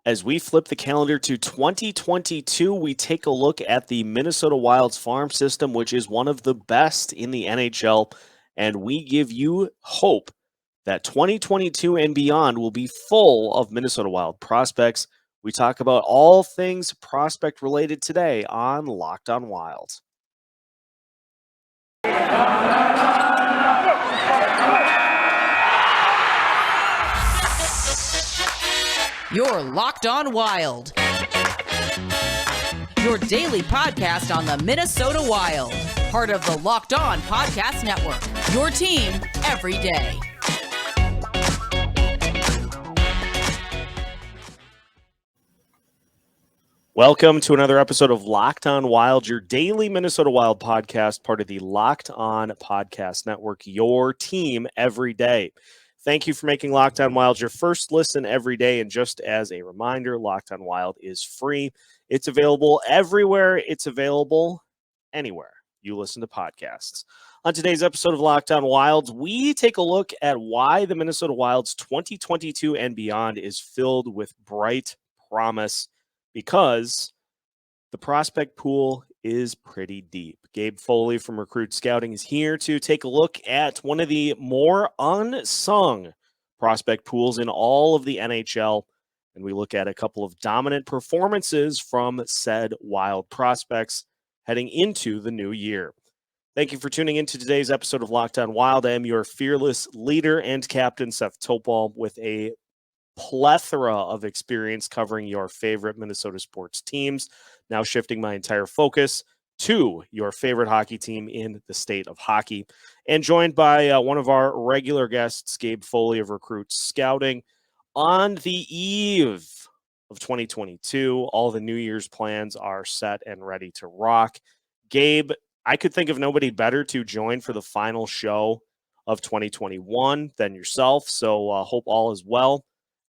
As we flip the calendar to 2022, we take a look at the Minnesota Wild's farm system, which is one of the best in the NHL, and we give you hope that 2022 and beyond will be full of Minnesota Wild prospects. We talk about all things prospect related today on Locked On Wild. You're Locked On Wild, your daily podcast on the Minnesota Wild, part of the Locked On Podcast Network, your team every day. Welcome to another episode of Locked On Wild, your daily Minnesota Wild podcast, part of the Locked On Podcast Network, your team every day. Thank you for making Locked On Wild your first listen every day. And just as a reminder, Locked On Wild is free. It's available everywhere. It's available anywhere you listen to podcasts. On today's episode of Locked On Wild, we take a look at why the Minnesota Wild's 2022 and beyond is filled with bright promise, because the prospect pool is pretty deep. Gabe Foley from Recruit Scouting is here to take a look at one of the more unsung prospect pools in all of the NHL. And we look at a couple of dominant performances from said Wild prospects heading into the new year. Thank you for tuning in to today's episode of Locked On Wild. I am your fearless leader and captain, Seth Topal, with a plethora of experience covering your favorite Minnesota sports teams. Now shifting my entire focus to your favorite hockey team in the state of hockey, and joined by one of our regular guests, Gabe Foley of Recruit Scouting. On the eve of 2022, all the New Year's plans are set and ready to rock. Gabe, I could think of nobody better to join for the final show of 2021 than yourself, so hope all is well.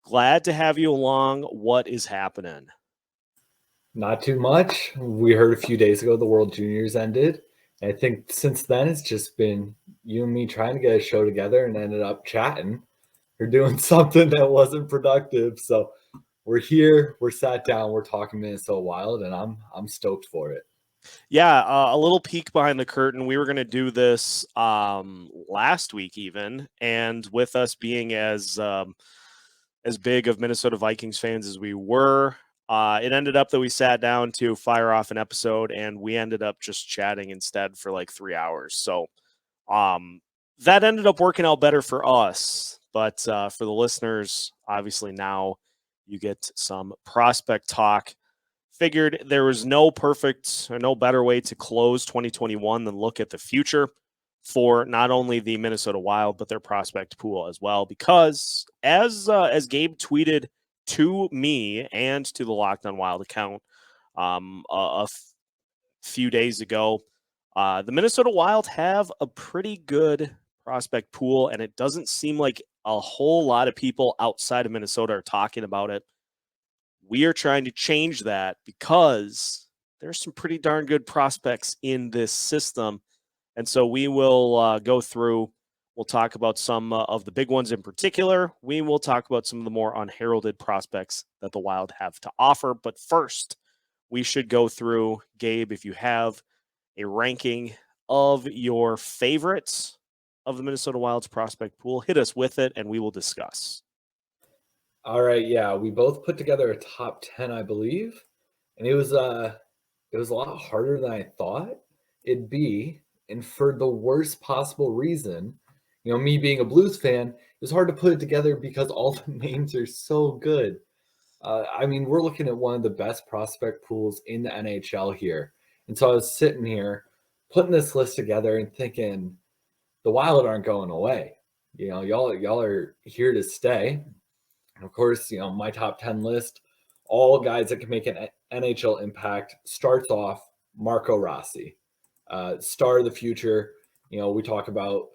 Glad to have you along. What is happening? Not too much. We heard a few days ago the World Juniors ended. And I think since then it's just been you and me trying to get a show together and ended up chatting or doing something that wasn't productive. So we're here, we're sat down, we're talking Minnesota Wild, and I'm stoked for it. Yeah, a little peek behind the curtain. We were going to do this last week even, and with us being as big of Minnesota Vikings fans as we were, it ended up that we sat down to fire off an episode, and we ended up just chatting instead for like 3 hours. So that ended up working out better for us. But for the listeners, obviously now you get some prospect talk. Figured there was no perfect or no better way to close 2021 than look at the future for not only the Minnesota Wild, but their prospect pool as well. Because as Gabe tweeted to me and to the Locked On Wild account few days ago, the Minnesota Wild have a pretty good prospect pool, and it doesn't seem like a whole lot of people outside of Minnesota are talking about it. We are trying to change that because there's some pretty darn good prospects in this system. And so we will go through, we'll talk about some of the big ones in particular. We will talk about some of the more unheralded prospects that the Wild have to offer. But first, we should go through, Gabe, if you have a ranking of your favorites of the Minnesota Wild's prospect pool, hit us with it and we will discuss. All right, yeah, we both put together a top 10, I believe, and it was a lot harder than I thought it'd be. And for the worst possible reason, me being a Blues fan, it was hard to put it together because all the names are so good. We're looking at one of the best prospect pools in the NHL here. And so I was sitting here putting this list together and thinking, the Wild aren't going away. Y'all are here to stay. And of course, my top 10 list, all guys that can make an NHL impact, starts off Marco Rossi. Star of the future. We talk about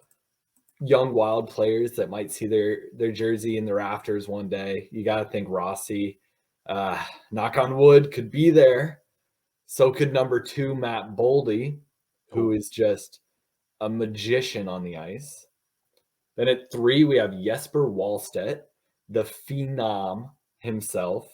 young Wild players that might see their jersey in the rafters one day. You got to think Rossi, knock on wood, could be there. So could number 2, Matt Boldy, who is just a magician on the ice. Then at 3, we have Jesper Wallstedt, the phenom himself.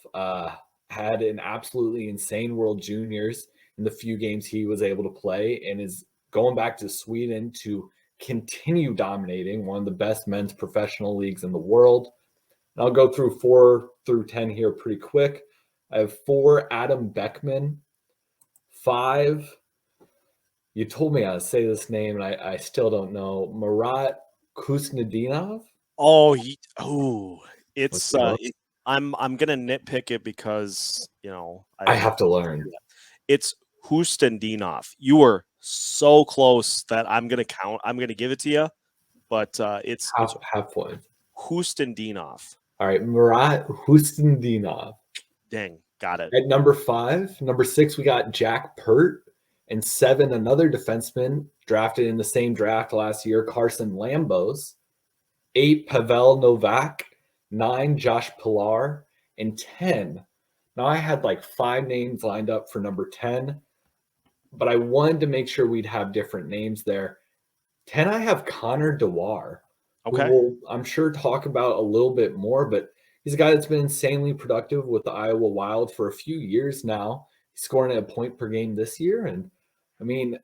Had an absolutely insane World Juniors in the few games he was able to play, and is going back to Sweden to continue dominating one of the best men's professional leagues in the world. And I'll go through 4 through 10 here pretty quick. I have 4, Adam Beckman. 5, you told me how to say this name, and I still don't know. Marat Kusnedinov. It's I'm gonna nitpick it because I have to learn. It's Hustendinov. You were so close that I'm gonna give it to you, but it's half point. Hustendinov. All right, Marat Hustendinov. Dang, got it. At number 5, number 6, we got Jack Pert, and 7, another defenseman drafted in the same draft last year, Carson Lambos. 8, Pavel Novak. 9, Josh Pilar, and 10. Now I had like 5 names lined up for number 10, but I wanted to make sure we'd have different names there. 10, I have Connor Dewar, Okay. who we'll, I'm sure, talk about a little bit more, but he's a guy that's been insanely productive with the Iowa Wild for a few years now. He's scoring at a point per game this year. And I mean,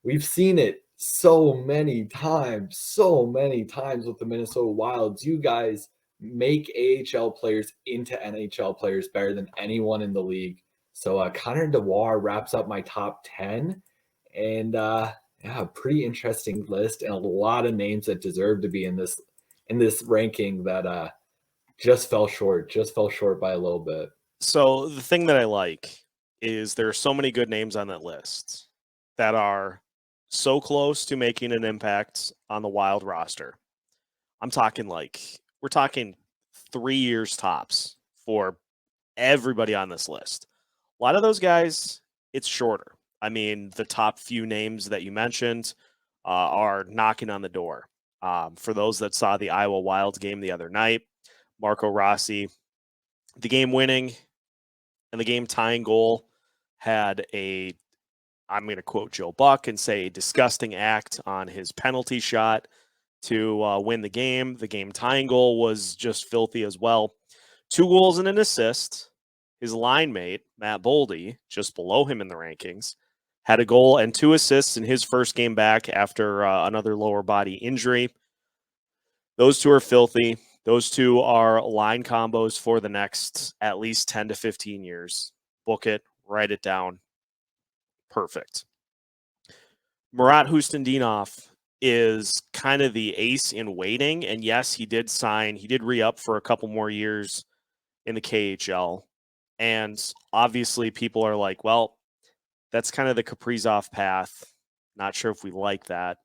we've seen it so many times with the Minnesota Wilds. You guys make AHL players into NHL players better than anyone in the league. So Connor Dewar wraps up my top 10, and pretty interesting list, and a lot of names that deserve to be in this ranking that just fell short by a little bit. So the thing that I like is there are so many good names on that list that are so close to making an impact on the Wild roster. We're talking 3 years tops for everybody on this list. A lot of those guys, it's shorter. I mean, the top few names that you mentioned are knocking on the door. For those that saw the Iowa Wild game the other night, Marco Rossi, the game winning and the game tying goal had I'm going to quote Joe Buck and say, a disgusting act on his penalty shot to win the game. The game tying goal was just filthy as well. 2 goals and an assist. His line mate, Matt Boldy, just below him in the rankings, had a goal and 2 assists in his first game back after another lower body injury. Those 2 are filthy. Those 2 are line combos for the next at least 10 to 15 years. Book it, write it down. Perfect. Marat Hustendinov is kind of the ace in waiting. And yes, he did re-up for a couple more years in the KHL. And obviously people are like, well, that's kind of the Kaprizov path. Not sure if we like that.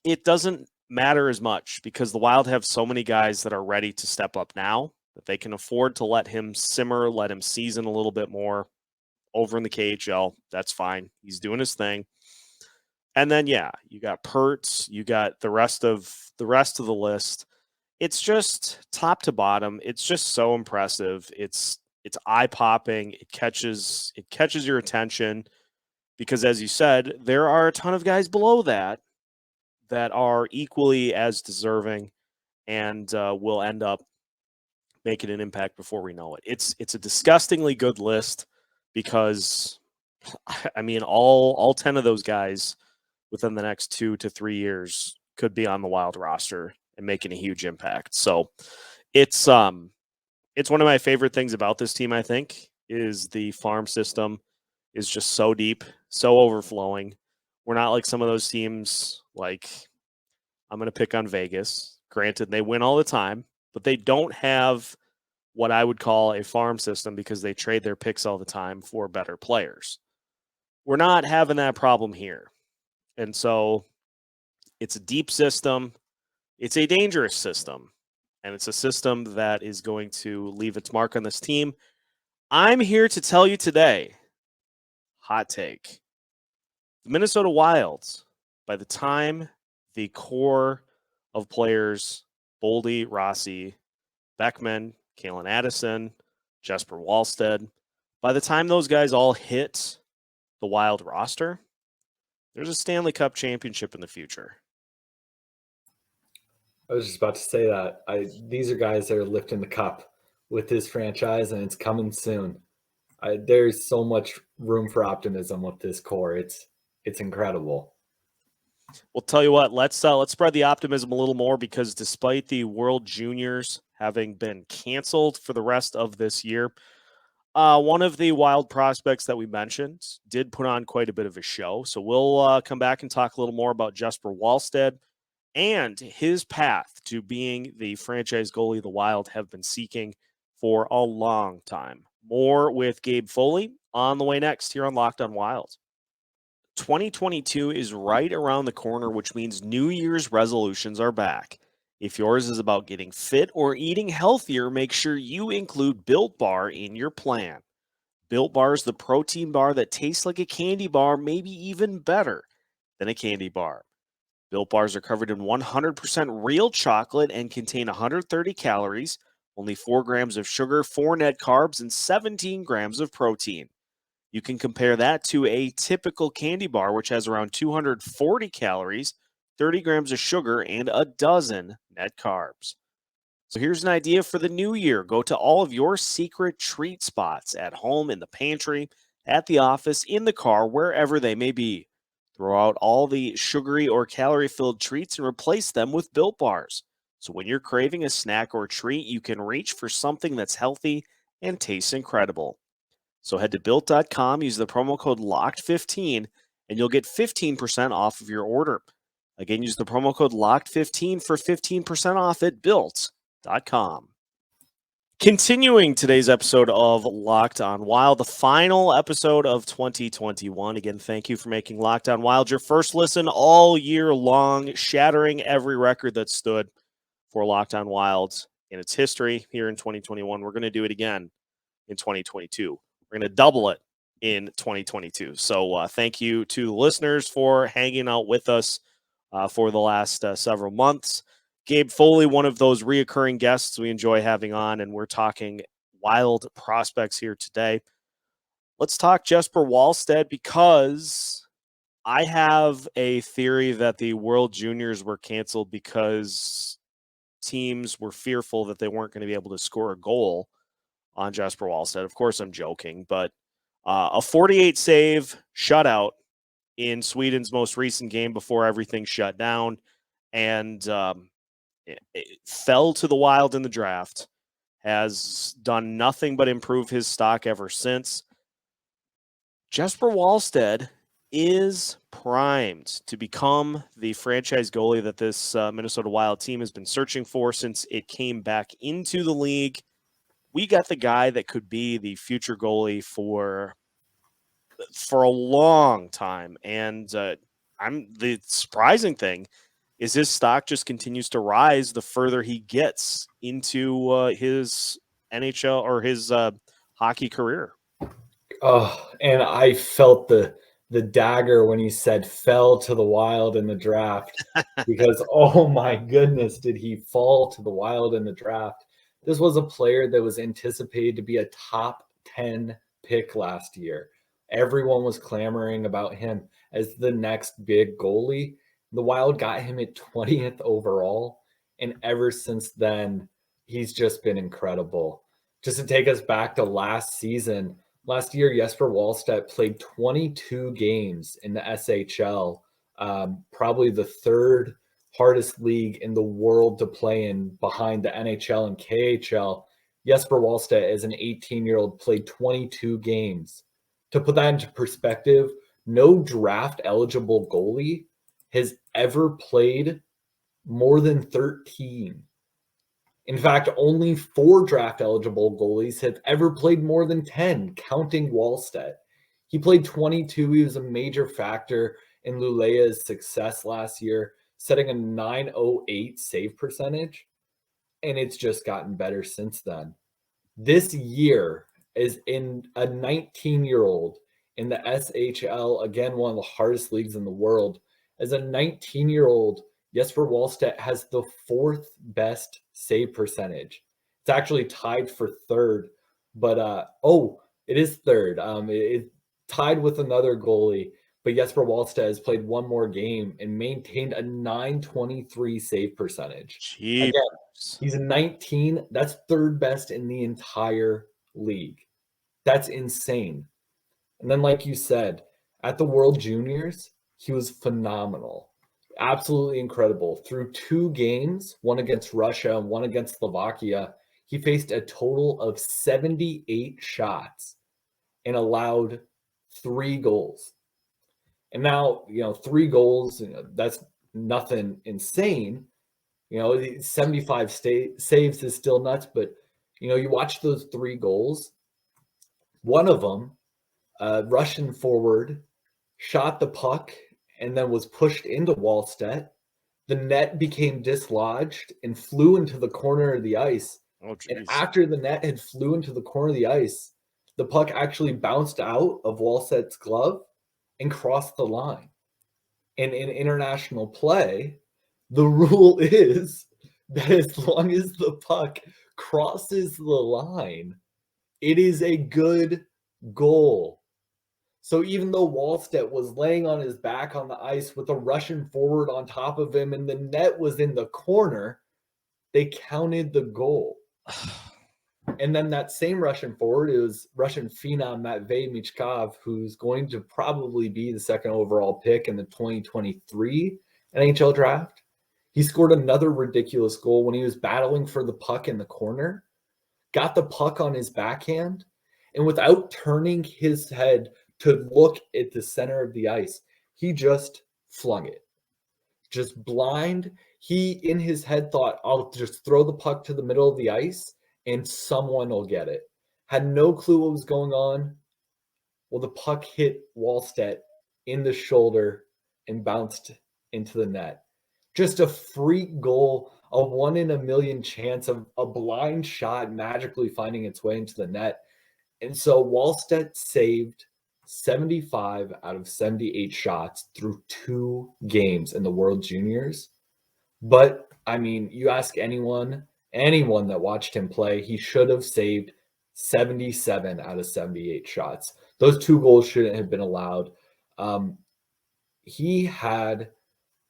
It doesn't matter as much because the Wild have so many guys that are ready to step up now that they can afford to let him simmer, let him season a little bit more over in the KHL. That's fine. He's doing his thing. And then, you got Pertz, you got the rest of the list. It's just top to bottom. It's just so impressive. It's eye-popping. It catches your attention because, as you said, there are a ton of guys below that are equally as deserving and will end up making an impact before we know it. It's a disgustingly good list because, I mean, all 10 of those guys within the next 2 to 3 years could be on the Wild roster and making a huge impact. So it's one of my favorite things about this team, I think, is the farm system is just so deep, so overflowing. We're not like some of those teams, like I'm going to pick on Vegas. Granted, they win all the time, but they don't have what I would call a farm system because they trade their picks all the time for better players. We're not having that problem here. And so it's a deep system. It's a dangerous system. And it's a system that is going to leave its mark on this team. I'm here to tell you today, hot take, the Minnesota Wild, by the time the core of players, Boldy, Rossi, Beckman, Kalen Addison, Jesper Wallstedt, by the time those guys all hit the Wild roster, there's a Stanley Cup championship in the future. I was just about to say that. These are guys that are lifting the cup with this franchise, and it's coming soon. There's so much room for optimism with this core. It's incredible. We'll tell you what, let's spread the optimism a little more, because despite the World Juniors having been canceled for the rest of this year, one of the Wild prospects that we mentioned did put on quite a bit of a show. So we'll come back and talk a little more about Jesper Wallstedt and his path to being the franchise goalie the Wild have been seeking for a long time. More with Gabe Foley on the way next here on Locked on Wild. 2022 is right around the corner, which means New Year's resolutions are back. If yours is about getting fit or eating healthier, make sure you include Built Bar in your plan. Built Bar is the protein bar that tastes like a candy bar, maybe even better than a candy bar. Built Bars are covered in 100% real chocolate and contain 130 calories, only 4 grams of sugar, 4 net carbs, and 17 grams of protein. You can compare that to a typical candy bar, which has around 240 calories, 30 grams of sugar, and a dozen net carbs. So here's an idea for the new year. Go to all of your secret treat spots at home, in the pantry, at the office, in the car, wherever they may be. Throw out all the sugary or calorie-filled treats and replace them with Built Bars. So when you're craving a snack or treat, you can reach for something that's healthy and tastes incredible. So head to Built.com, use the promo code LOCKED15, and you'll get 15% off of your order. Again, use the promo code LOCKED15 for 15% off at Built.com. Continuing today's episode of Locked on Wild, the final episode of 2021. Again, thank you for making Locked on Wild your first listen all year long, shattering every record that stood for Locked on Wild in its history here in 2021. We're going to do it again in 2022. We're going to double it in 2022. So thank you to the listeners for hanging out with us for the last several months. Gabe Foley, one of those reoccurring guests we enjoy having on, and we're talking Wild prospects here today. Let's talk Jesper Wallstedt, because I have a theory that the World Juniors were canceled because teams were fearful that they weren't going to be able to score a goal on Jesper Wallstedt. Of course, I'm joking, but a 48 save shutout in Sweden's most recent game before everything shut down, and it fell to the Wild in the draft, has done nothing but improve his stock ever since. Jesper Wallstedt is primed to become the franchise goalie that this Minnesota Wild team has been searching for since it came back into the league. We got the guy that could be the future goalie for a long time. And the surprising thing is his stock just continues to rise the further he gets into his NHL or his hockey career. Oh, and I felt the dagger when he said fell to the Wild in the draft, because oh my goodness, did he fall to the Wild in the draft. This was a player that was anticipated to be a top 10 pick last year. Everyone was clamoring about him as the next big goalie. The Wild got him at 20th overall, and ever since then, he's just been incredible. Just to take us back to last season, last year, Jesper Wallstedt played 22 games in the SHL, probably the third hardest league in the world to play in behind the NHL and KHL. Jesper Wallstedt, as an 18-year-old, played 22 games. To put that into perspective, no draft-eligible goalie has ever played more than 13. In fact, only 4 draft-eligible goalies have ever played more than 10, counting Wallstedt. He played 22. He was a major factor in Lulea's success last year, setting a .908 save percentage, and it's just gotten better since then. This year is in a 19-year-old in the SHL, again, one of the hardest leagues in the world. As a 19-year-old, Jesper Wallstedt has the 4th best save percentage. It's actually tied for 3rd, but it is 3rd. It tied with another goalie, but Jesper Wallstedt has played one more game and maintained a .923 save percentage. Again, he's a 19. That's third best in the entire league. That's insane. And then, like you said, at the World Juniors, he was phenomenal. Absolutely incredible. Through 2 games, one against Russia and one against Slovakia, he faced a total of 78 shots and allowed 3 goals. And now, 3 goals, that's nothing insane. 75 saves is still nuts, but, you watch those 3 goals. One of them, Russian forward, shot the puck and then was pushed into Wallstedt. The net became dislodged and flew into the corner of the ice. Oh, and after the net had flew into the corner of the ice, the puck actually bounced out of Wallstedt's glove and crossed the line. And in international play, the rule is that as long as the puck crosses the line, it is a good goal. So even though Wallstedt was laying on his back on the ice with a Russian forward on top of him and the net was in the corner, they counted the goal. And then that same Russian forward, it was Russian phenom Matvei Michkov, who's going to probably be the second overall pick in the 2023 NHL draft. He scored another ridiculous goal when he was battling for the puck in the corner, got the puck on his backhand, and without turning his head to look at the center of the ice, he just flung it. Just blind. He, in his head, thought, I'll just throw the puck to the middle of the ice and someone will get it. Had no clue what was going on. Well, the puck hit Wallstedt in the shoulder and bounced into the net. Just a freak goal, a 1 in a million chance of a blind shot magically finding its way into the net. And so Wallstedt saved 75 out of 78 shots through 2 games in the World Juniors. But, I mean, you ask anyone that watched him play, he should have saved 77 out of 78 shots. Those 2 goals shouldn't have been allowed. He had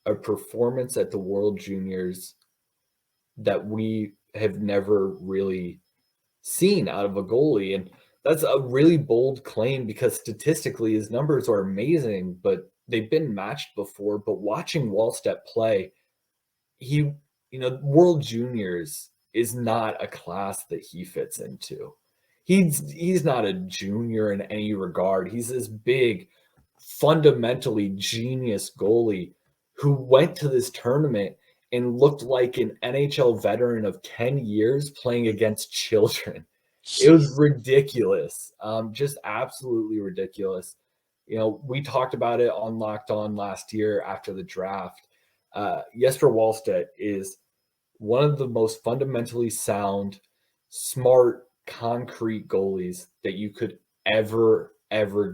a performance at the World Juniors that we have never really seen out of a goalie. And that's a really bold claim because statistically his numbers are amazing, but they've been matched before. But watching Wallstedt play, World Juniors is not a class that he fits into. He's not a junior in any regard. He's this big, fundamentally genius goalie who went to this tournament and looked like an NHL veteran of 10 years playing against children. It was ridiculous. Just absolutely ridiculous. We talked about it on Locked On last year after the draft. Jesper Wallstedt is one of the most fundamentally sound, smart, concrete goalies that you could ever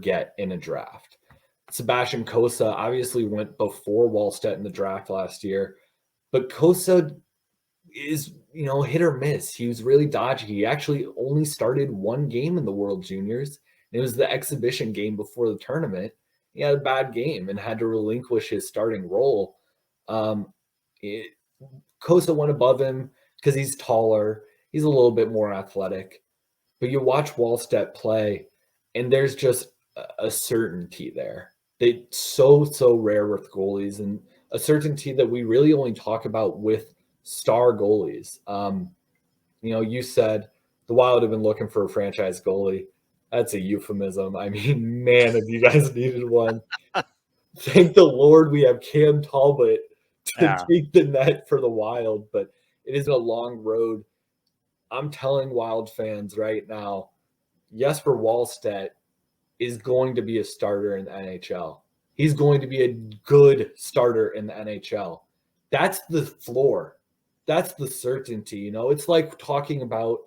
get in a draft. Sebastian Cossa obviously went before Wallstedt in the draft last year, but Cossa is, hit or miss. He was really dodgy. He actually only started 1 game in the World Juniors. It was the exhibition game before the tournament. He had a bad game and had to relinquish his starting role. Cossa went above him because he's taller. He's a little bit more athletic. But you watch Wallstedt play, and there's just a certainty there. It's so rare with goalies, and a certainty that we really only talk about with star goalies. You said the Wild have been looking for a franchise goalie. That's a euphemism. I mean, man, if you guys needed one, thank the Lord we have Cam Talbot to take the net for the Wild, but it is a long road. I'm telling Wild fans right now, Jesper Wallstedt is going to be a starter in the NHL. He's going to be a good starter in the NHL. That's the floor. That's the certainty. It's like talking about,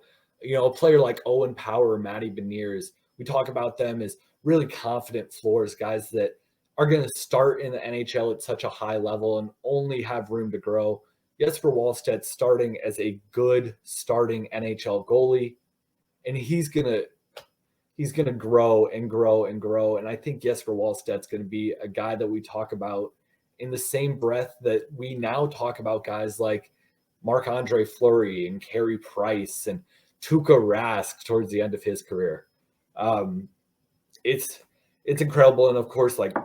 a player like Owen Power or Matty Beniers. We talk about them as really confident floors, guys that are going to start in the NHL at such a high level and only have room to grow. Jesper Wallstedt starting as a good starting NHL goalie, and he's going to he's going to grow and grow and grow. And I think Jesper Wallstedt's going to be a guy that we talk about in the same breath that we now talk about guys like Marc-Andre Fleury and Carey Price and Tuukka Rask towards the end of his career. It's incredible. And of course, like,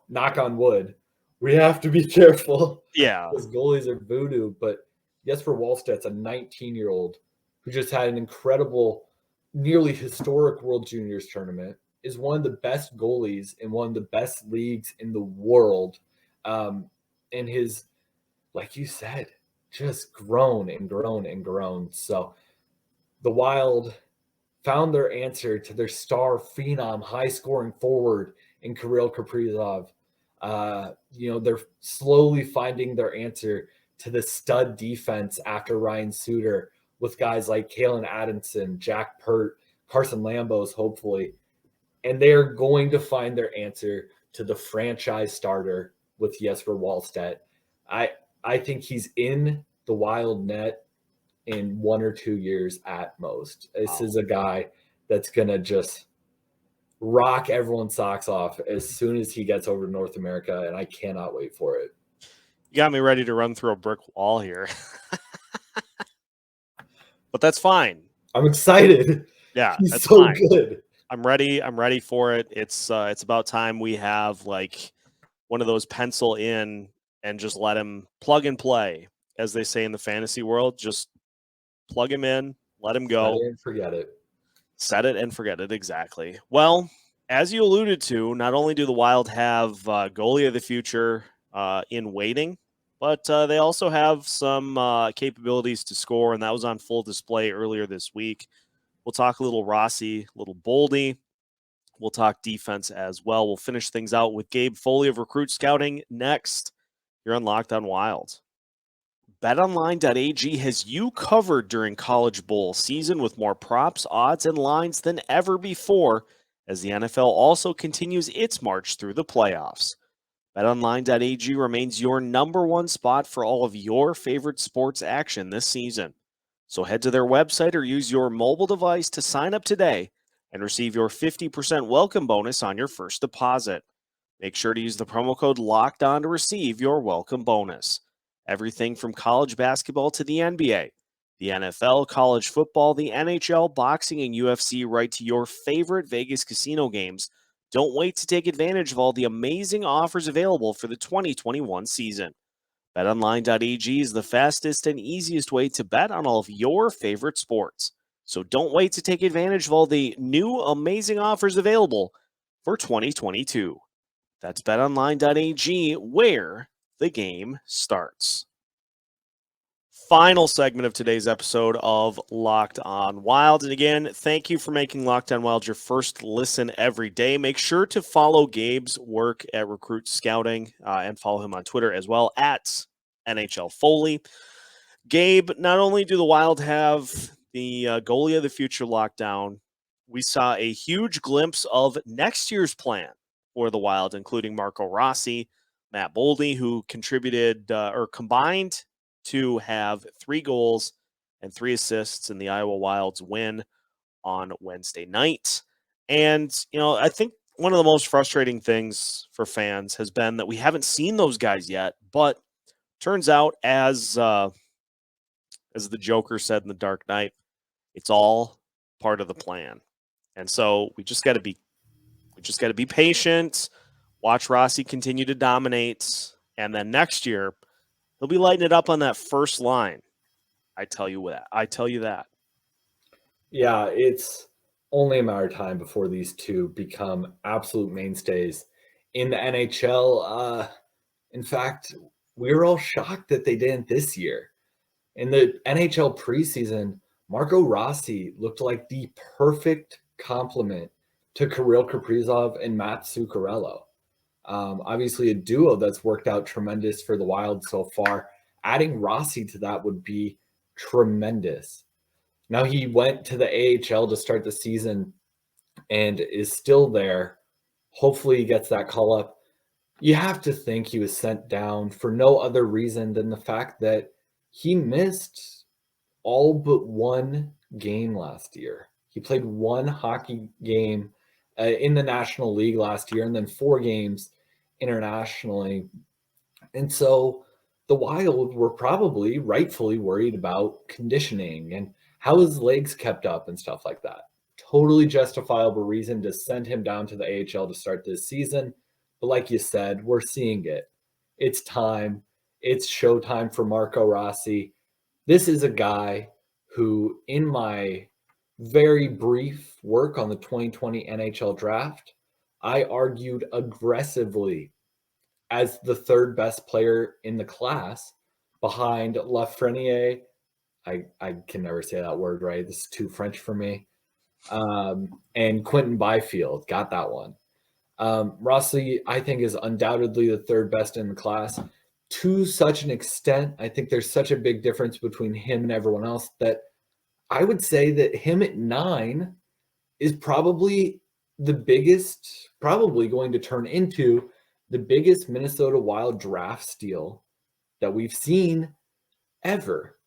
knock on wood, we have to be careful. Yeah. Because goalies are voodoo. But Jesper Wallstedt's a 19-year-old who just had an incredible, nearly historic World Juniors tournament, is one of the best goalies in one of the best leagues in the world. And his, like you said, just grown and grown and grown. So the Wild found their answer to their star phenom, high-scoring forward in Kirill Kaprizov. They're slowly finding their answer to the stud defense after Ryan Suter with guys like Kalen Adamson, Jack Pert, Carson Lambos, hopefully. And they're going to find their answer to the franchise starter with Jesper Wallstedt. I think he's in the Wild net in 1 or 2 years at most. This is a guy that's going to just rock everyone's socks off as soon as he gets over to North America, and I cannot wait for it. You got me ready to run through a brick wall here. But that's fine. I'm excited. Yeah, he's that's so fine. good. I'm ready for it. It's about time we have like one of those pencil in and just let him plug and play, as they say in the fantasy world. Just plug him in, let him go. Set it and forget it. Set it and forget it, exactly. Well, as you alluded to, not only do the Wild have goalie of the future in waiting, but they also have some capabilities to score, and that was on full display earlier this week. We'll talk a little Rossi, a little Boldy. We'll talk defense as well. We'll finish things out with Gabe Foley of Recruit Scouting next. You're on Locked On Wild. BetOnline.ag has you covered during College Bowl season with more props, odds, and lines than ever before, as the NFL also continues its march through the playoffs. BetOnline.ag remains your number one spot for all of your favorite sports action this season. So head to their website or use your mobile device to sign up today and receive your 50% welcome bonus on your first deposit. Make sure to use the promo code LOCKEDON to receive your welcome bonus. Everything from college basketball to the NBA, the NFL, college football, the NHL, boxing, and UFC, right to your favorite Vegas casino games. Don't wait to take advantage of all the amazing offers available for the 2021 season. BetOnline.ag is the fastest and easiest way to bet on all of your favorite sports. So don't wait to take advantage of all the new amazing offers available for 2022. That's BetOnline.ag, where the game starts. Final segment of today's episode of Locked On Wild. And again, thank you for making Locked On Wild your first listen every day. Make sure to follow Gabe's work at Recruit Scouting and follow him on Twitter as well at NHL Foley. Gabe, not only do the Wild have the goalie of the future locked down, we saw a huge glimpse of next year's plan for the Wild, including Marco Rossi, Matt Boldy, who contributed or combined to have 3 goals and 3 assists in the Iowa Wild's win on Wednesday night. And, I think one of the most frustrating things for fans has been that we haven't seen those guys yet, but turns out as the Joker said in The Dark Knight, it's all part of the plan. And so we just got to be patient, watch Rossi continue to dominate, and then next year he'll be lighting it up on that first line. I tell you that. Yeah, it's only a matter of time before these two become absolute mainstays in the NHL. In fact, we were all shocked that they didn't this year. In the NHL preseason, Marco Rossi looked like the perfect complement to Kirill Kaprizov and Matt Zuccarello. Obviously, a duo that's worked out tremendous for the Wild so far. Adding Rossi to that would be tremendous. Now he went to the AHL to start the season and is still there. Hopefully he gets that call up. You have to think he was sent down for no other reason than the fact that he missed all but 1 game last year. He played 1 hockey game in the National League last year and then 4 games internationally. And so the Wild were probably rightfully worried about conditioning and how his legs kept up and stuff like that. Totally justifiable reason to send him down to the AHL to start this season. But like you said, we're seeing it. It's time. It's showtime for Marco Rossi. This is a guy who, in my very brief work on the 2020 NHL draft, I argued aggressively as the 3rd best player in the class behind Lafreniere. I can never say that word right. This is too French for me. And Quentin Byfield, got that one. Rossi, I think, is undoubtedly the 3rd best in the class. To such an extent, I think there's such a big difference between him and everyone else that I would say that him at 9 is probably the biggest, probably going to turn into the biggest Minnesota Wild draft steal that we've seen ever.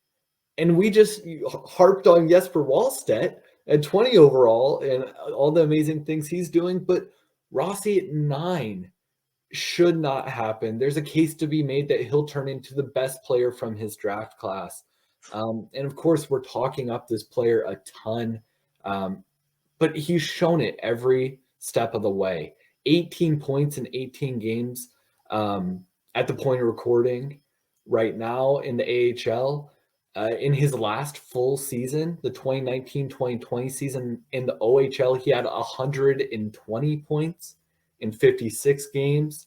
And we just harped on Jesper Wallstedt at 20 overall and all the amazing things he's doing, but Rossi at 9 should not happen. There's a case to be made that he'll turn into the best player from his draft class. And of course, we're talking up this player a ton, but he's shown it every step of the way. 18 points in 18 games at the point of recording right now in the AHL. In his last full season, the 2019-2020 season in the OHL, he had 120 points in 56 games,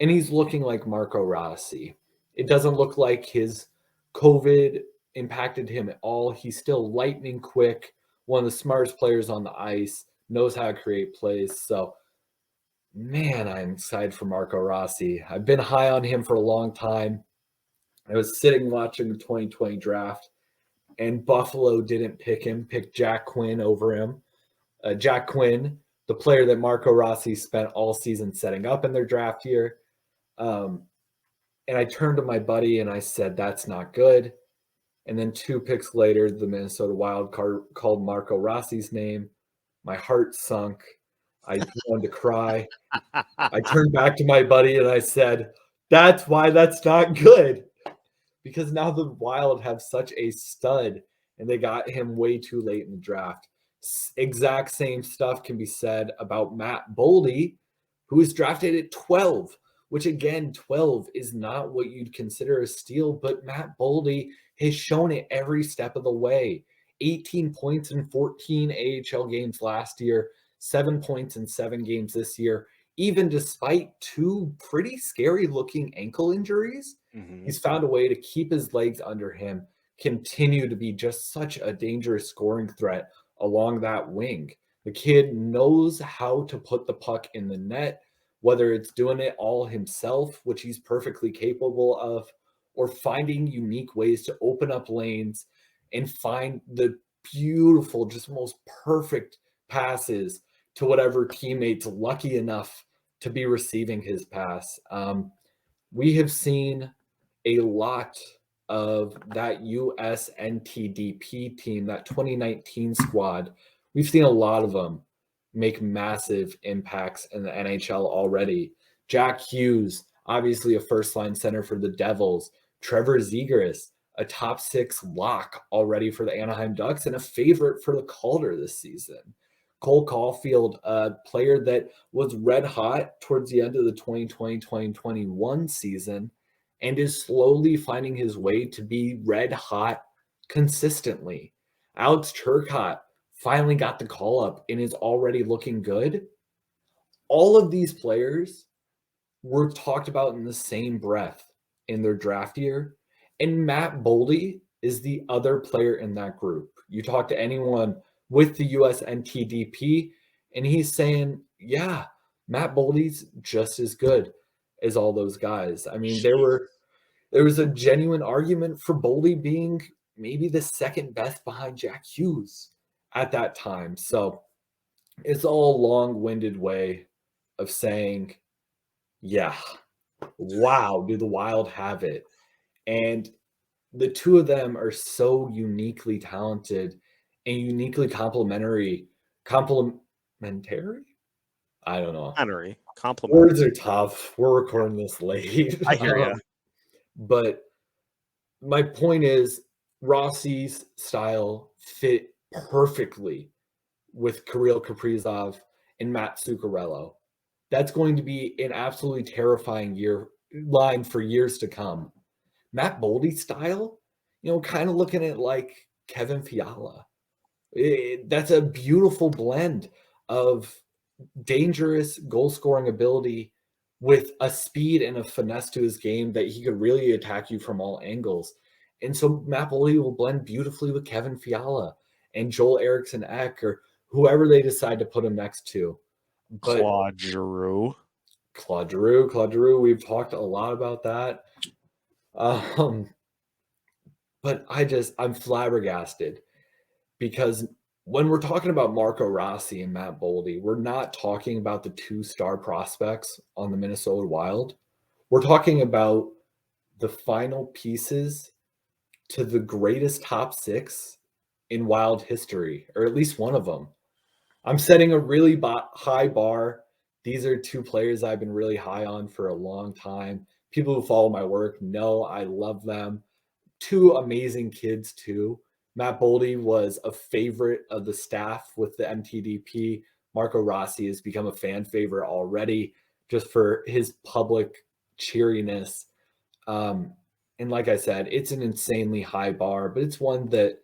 and he's looking like Marco Rossi. It doesn't look like his COVID impacted him at all. He's still lightning quick, one of the smartest players on the ice, knows how to create plays. So, man, I'm excited for Marco Rossi. I've been high on him for a long time. I was sitting watching the 2020 draft, and Buffalo didn't pick him, picked Jack Quinn over him. Jack Quinn, the player that Marco Rossi spent all season setting up in their draft year. And I turned to my buddy and I said, that's not good. And then 2 picks later, the Minnesota Wild called Marco Rossi's name. My heart sunk. I wanted to cry. I turned back to my buddy and I said, that's why that's not good. Because now the Wild have such a stud and they got him way too late in the draft. Exact same stuff can be said about Matt Boldy, who was drafted at 12, which again, 12 is not what you'd consider a steal, but Matt Boldy has shown it every step of the way. 18 points in 14 AHL games last year, 7 points in 7 games this year. Even despite 2 pretty scary looking ankle injuries, he's found a way to keep his legs under him, continue to be just such a dangerous scoring threat along that wing. The kid knows how to put the puck in the net, whether it's doing it all himself, which he's perfectly capable of, or finding unique ways to open up lanes and find the beautiful, just most perfect passes to whatever teammate's lucky enough to be receiving his pass. We have seen a lot of that US NTDP team, that 2019 squad. We've seen a lot of them make massive impacts in the NHL already. Jack Hughes, obviously a first-line center for the Devils. Trevor Zegras, a top 6 lock already for the Anaheim Ducks and a favorite for the Calder this season. Cole Caulfield, a player that was red hot towards the end of the 2020-2021 season and is slowly finding his way to be red hot consistently. Alex Turcotte finally got the call up and is already looking good. All of these players were talked about in the same breath in their draft year, and Matt Boldy is the other player in that group. You talk to anyone with the US NTDP, and he's saying, yeah, Matt Boldy's just as good as all those guys. I mean, there was a genuine argument for Boldy being maybe the second best behind Jack Hughes at that time. So it's all a long-winded way of saying, yeah, wow, do the Wild have it? And the two of them are so uniquely talented and uniquely complementary. I don't know. Complimentary. Words are tough. We're recording this late. I hear you. But my point is, Rossi's style fit perfectly with Kirill Kaprizov and Matt Zuccarello. That's going to be an absolutely terrifying line for years to come. Matt Boldy style, kind of looking at like Kevin Fiala. That's a beautiful blend of dangerous goal scoring ability with a speed and a finesse to his game that he could really attack you from all angles. And so Matt Boldy will blend beautifully with Kevin Fiala and Joel Eriksson Ek or whoever they decide to put him next to. But Claude Giroux. We've talked a lot about that. But I'm flabbergasted because when we're talking about Marco Rossi and Matt Boldy, we're not talking about the 2-star prospects on the Minnesota Wild. We're talking about the final pieces to the greatest top 6 in Wild history, or at least one of them. I'm setting a really high bar. These are 2 players I've been really high on for a long time. People who follow my work know I love them. 2 amazing kids too. Matt Boldy was a favorite of the staff with the MTDP. Marco Rossi has become a fan favorite already just for his public cheeriness. And like I said, it's an insanely high bar, but it's one that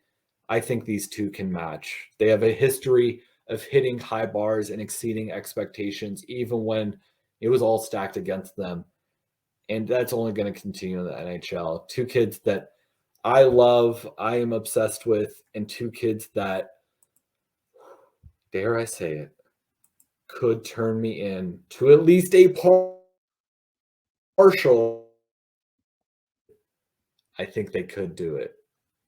I think these 2 can match. They have a history of hitting high bars and exceeding expectations, even when it was all stacked against them. And that's only going to continue in the NHL. 2 kids that I love, I am obsessed with, and 2 kids that, dare I say it, could turn me in to at least a partial. I think they could do it,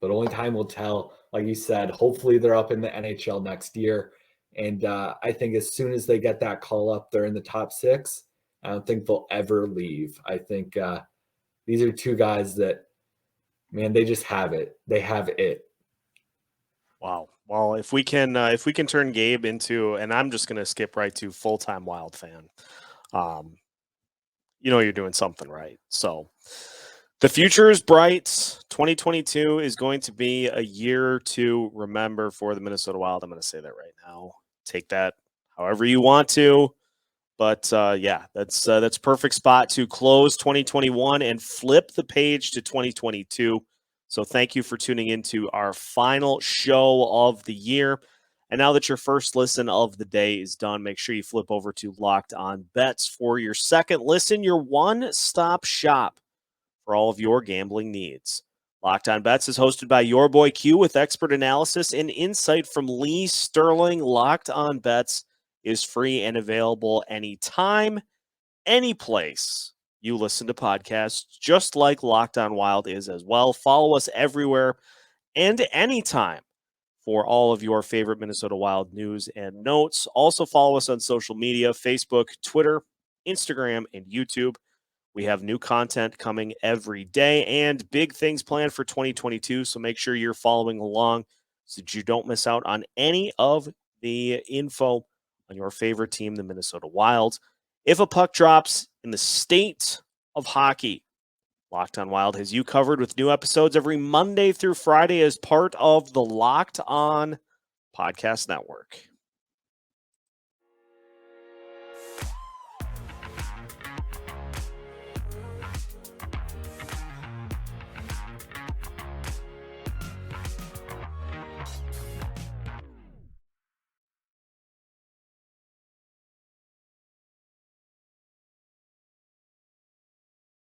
but only time will tell. Like you said, hopefully they're up in the NHL next year. And I think as soon as they get that call up, they're in the top 6. I don't think they'll ever leave. I think these are 2 guys that, man, they just have it. They have it. Wow. Well, if we can turn Gabe into, and I'm just going to skip right to full-time Wild fan, you're doing something right. So the future is bright. 2022 is going to be a year to remember for the Minnesota Wild. I'm going to say that right now. Take that however you want to. But that's a perfect spot to close 2021 and flip the page to 2022. So thank you for tuning into our final show of the year. And now that your first listen of the day is done, make sure you flip over to Locked On Bets for your second listen, your one-stop shop for all of your gambling needs. Locked On Bets is hosted by your boy Q with expert analysis and insight from Lee Sterling. Locked On Bets is free and available anytime, any place you listen to podcasts, just like Locked On Wild is as well. Follow us everywhere and anytime for all of your favorite Minnesota Wild news and notes. Also follow us on social media, Facebook, Twitter, Instagram, and YouTube. We have new content coming every day and big things planned for 2022, so make sure you're following along so that you don't miss out on any of the info on your favorite team, the Minnesota Wild. If a puck drops in the state of hockey, Locked On Wild has you covered with new episodes every Monday through Friday as part of the Locked On Podcast Network.